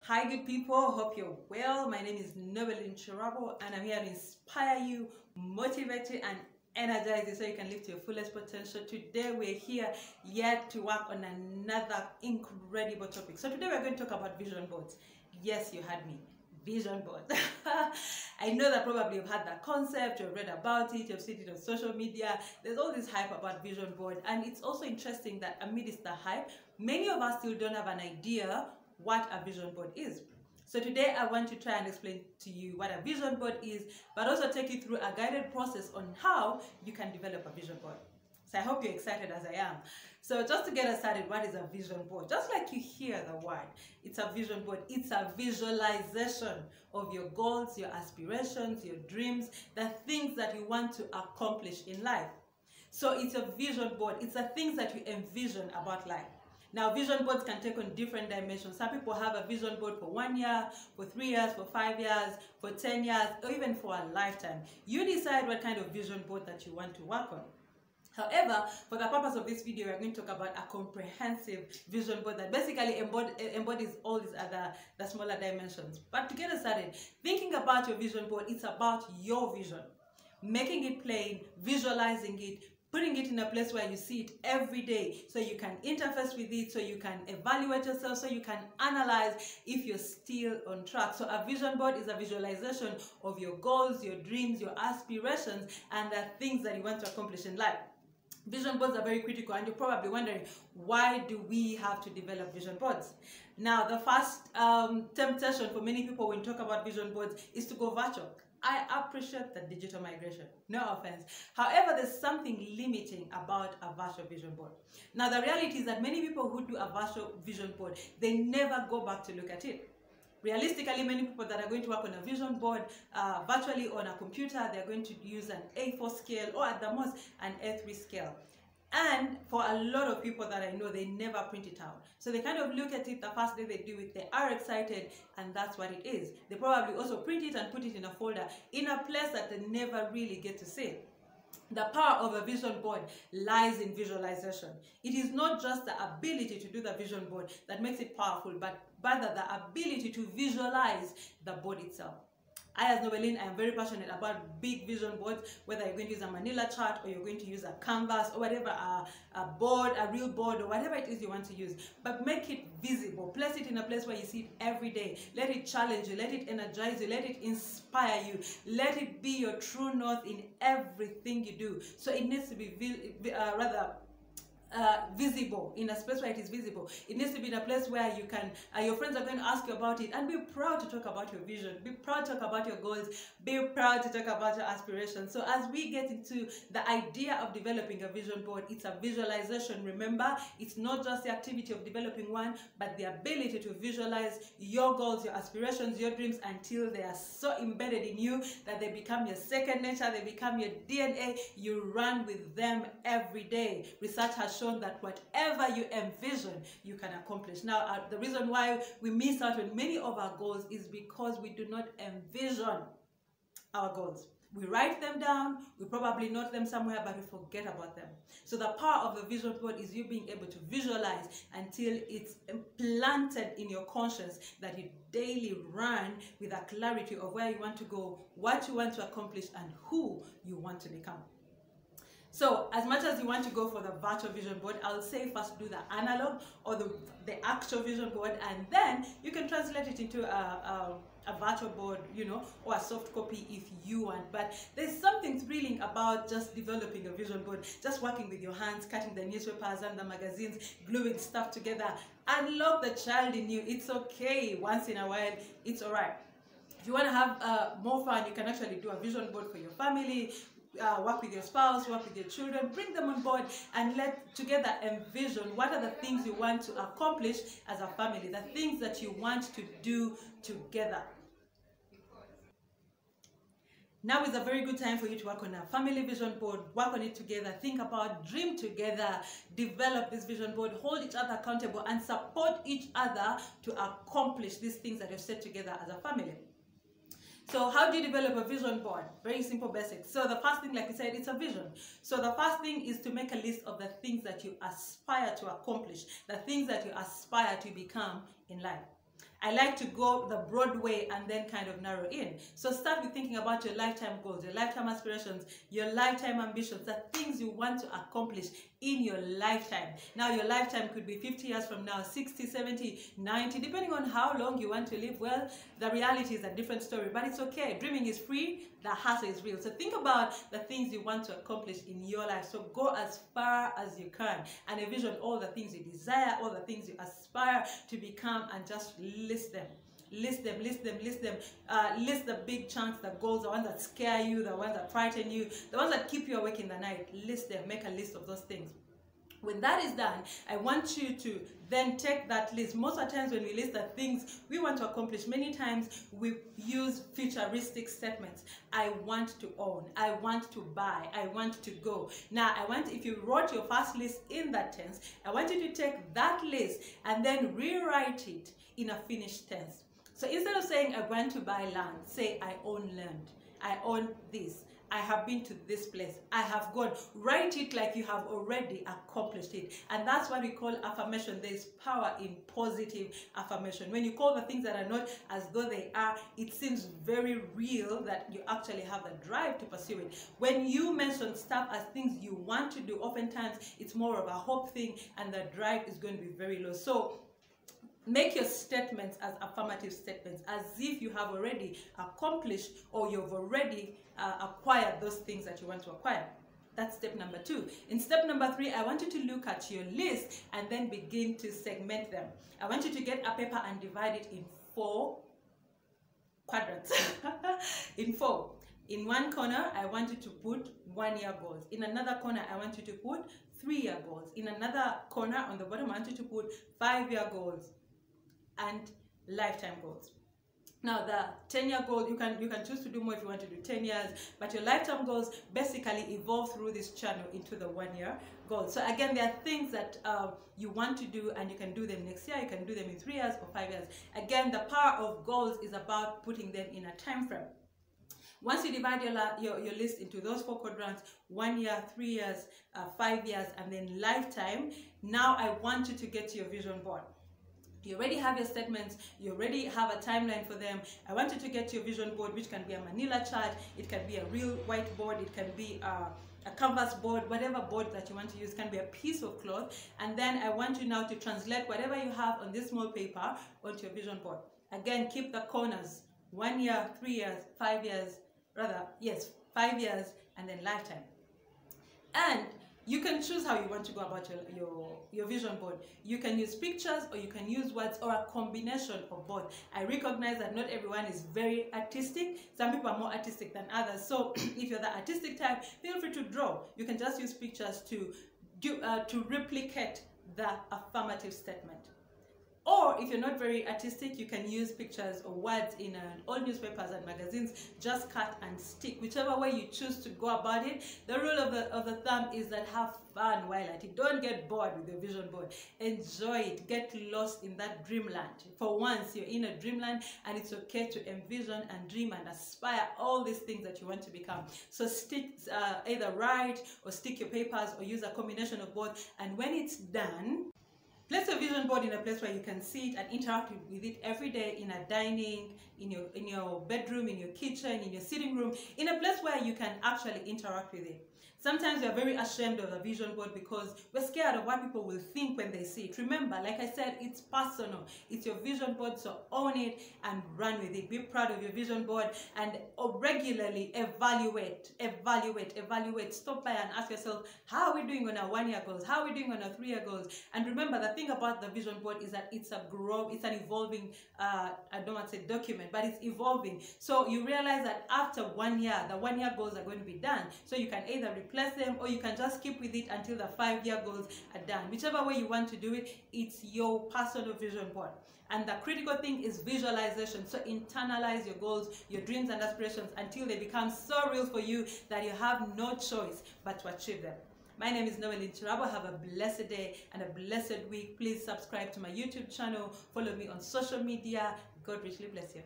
Hi good people, hope you're well. My name is Nobelin Chirabo and I'm here to inspire you, motivate you and energize you so you can live to your fullest potential. Today we're here yet to work on another incredible topic. So today we're going to talk about vision boards. Yes, you heard me. Vision board. I know that probably you've had that concept, you've read about it, you've seen it on social media. There's all this hype about vision board, and it's also interesting that amidst the hype, many of us still don't have an idea what a vision board is. So today I want to try and explain to you what a vision board is, but also take you through a guided process on how you can develop a vision board. So I hope you're excited as I am. So just to get us started, what is a vision board? Just like you hear the word, it's a vision board. It's a visualization of your goals, your aspirations, your dreams, the things that you want to accomplish in life. So it's a vision board. It's the things that you envision about life. Now, vision boards can take on different dimensions. Some people have a vision board for 1 year, for 3 years, for 5 years, for 10 years, or even for a lifetime. You decide what kind of vision board that you want to work on. However, for the purpose of this video, we're going to talk about a comprehensive vision board that basically embodies all these the smaller dimensions. But to get us started, thinking about your vision board, it's about your vision. Making it plain, visualizing it, putting it in a place where you see it every day so you can interface with it, so you can evaluate yourself, so you can analyze if you're still on track. So a vision board is a visualization of your goals, your dreams, your aspirations, and the things that you want to accomplish in life. Vision boards are very critical, and you're probably wondering, why do we have to develop vision boards? Now, the first temptation for many people when you talk about vision boards is to go virtual. I appreciate the digital migration, no offense. However, there's something limiting about a virtual vision board. Now, the reality is that many people who do a virtual vision board, they never go back to look at it. Realistically, many people that are going to work on a vision board virtually on a computer, they're going to use an A4 scale or at the most an A3 scale. And for a lot of people that I know, they never print it out. So they kind of look at it the first day they do it, they are excited, and that's what it is. They probably also print it and put it in a folder in a place that they never really get to see. The power of a vision board lies in visualization. It is not just the ability to do the vision board that makes it powerful, but rather the ability to visualize the board itself. I, as Nobelin, I am very passionate about big vision boards, whether you're going to use a manila chart or you're going to use a canvas or whatever, a board, a real board, or whatever it is you want to use. But make it visible. Place it in a place where you see it every day. Let it challenge you. Let it energize you. Let it inspire you. Let it be your true north in everything you do. So it needs to be visible, in a space where it is visible. It needs to be in a place where you can, your friends are going to ask you about it, and be proud to talk about your vision, be proud to talk about your goals, be proud to talk about your aspirations. So as we get into the idea of developing a vision board, it's a visualization. Remember, it's not just the activity of developing one, but the ability to visualize your goals, your aspirations, your dreams until they are so embedded in you that they become your second nature, they become your DNA. You run with them every day. Research has shown that whatever you envision, you can accomplish. Now, the reason why we miss out on many of our goals is because we do not envision our goals. We write them down, we probably note them somewhere, but we forget about them. So the power of a vision board is you being able to visualize until it's implanted in your conscience, that you daily run with a clarity of where you want to go, what you want to accomplish, and who you want to become. So as much as you want to go for the virtual vision board, I'll say first do the analog or the actual vision board, and then you can translate it into a virtual board, you know, or a soft copy if you want. But there's something thrilling about just developing a vision board, just working with your hands, cutting the newspapers and the magazines, gluing stuff together. Unlock the child in you. It's okay once in a while. It's all right. If you want to have more fun, you can actually do a vision board for your family. Work with your spouse, work with your children, bring them on board, and let together envision what are the things you want to accomplish as a family, the things that you want to do together. Now is a very good time for you to work on a family vision board, work on it together, think about, dream together, develop this vision board, hold each other accountable, and support each other to accomplish these things that you've set together as a family. So how do you develop a vision board? Very simple basics. So the first thing, like I said, it's a vision. So the first thing is to make a list of the things that you aspire to accomplish, the things that you aspire to become in life. I like to go the broad way and then kind of narrow in. So start with thinking about your lifetime goals, your lifetime aspirations, your lifetime ambitions, the things you want to accomplish in your lifetime. Now, your lifetime could be 50 years from now, 60, 70, 90, depending on how long you want to live. Well, the reality is a different story, but it's okay. Dreaming is free, the hustle is real. So think about the things you want to accomplish in your life. So go as far as you can and envision all the things you desire, all the things you aspire to become, and just list them. List them. List the big chunks, the goals, the ones that scare you, the ones that frighten you, the ones that keep you awake in the night. List them. Make a list of those things. When that is done, I want you to then take that list. Most of the times when we list the things we want to accomplish, many times we use futuristic statements. I want to own, I want to buy, I want to go. Now, if you wrote your first list in that tense, I want you to take that list and then rewrite it in a finished tense. So instead of saying I want to buy land, say I own land, I own this, I have been to this place, I have gone. Write it like you have already accomplished it. And that's what we call affirmation. There is power in positive affirmation. When you call the things that are not as though they are, it seems very real that you actually have the drive to pursue it. When you mention stuff as things you want to do, oftentimes it's more of a hope thing and the drive is going to be very low. So make your statements as affirmative statements, as if you have already accomplished or you've already acquired those things that you want to acquire. That's step number 2. In step number 3, I want you to look at your list and then begin to segment them. I want you to get a paper and divide it in 4 quadrants. In 4. In one corner, I want you to put 1-year goals. In another corner, I want you to put 3-year goals. In another corner on the bottom, I want you to put 5-year goals and lifetime goals. Now, the 10-year goal, you can choose to do more if you want to do 10 years, but your lifetime goals basically evolve through this channel into the 1-year goals. So again, there are things that you want to do and you can do them next year, you can do them in 3 years or 5 years. Again, the power of goals is about putting them in a time frame. Once you divide your list into those 4 quadrants, 1 year, 3 years, 5 years, and then lifetime, now I want you to get to your vision board. You already have your statements, you already have a timeline for them. I want you to get your vision board, which can be a manila chart, it can be a real whiteboard, it can be a canvas board, whatever board that you want to use, can be a piece of cloth. And then I want you now to translate whatever you have on this small paper onto your vision board. Again, keep the corners, 1 year, 3 years, 5 years, 5 years, and then lifetime. And you can choose how you want to go about your vision board. You can use pictures or you can use words or a combination of both. I recognize that not everyone is very artistic. Some people are more artistic than others. So if you're the artistic type, feel free to draw. You can just use pictures to replicate the affirmative statement. Or if you're not very artistic, you can use pictures or words in all newspapers and magazines. Just cut and stick. Whichever way you choose to go about it, the rule of the thumb is that have fun while at it. Don't get bored with your vision board. Enjoy it. Get lost in that dreamland. For once, you're in a dreamland, and it's okay to envision and dream and aspire all these things that you want to become. So either write or stick your papers or use a combination of both. And when it's done, place your vision board in a place where you can see it and interact with it every day, in a dining, in your bedroom, in your kitchen, in your sitting room, in a place where you can actually interact with it. Sometimes we are very ashamed of the vision board because we're scared of what people will think when they see it. Remember, like I said, it's personal. It's your vision board, so own it and run with it. Be proud of your vision board and regularly evaluate. Stop by and ask yourself, how are we doing on our 1-year goals? How are we doing on our 3-year goals? And remember, the thing about the vision board is that it's an evolving, I don't want to say document, but it's evolving. So you realize that after 1 year, the 1-year goals are going to be done. So you can either replace them or you can just keep with it until the 5-year goals are done. Whichever way you want to do it, it's your personal vision board. And the critical thing is visualization. So internalize your goals, your dreams and aspirations until they become so real for you that you have no choice but to achieve them. My name is Noeline Chirabo. Have a blessed day and a blessed week. Please subscribe to my YouTube channel. Follow me on social media. God richly bless you.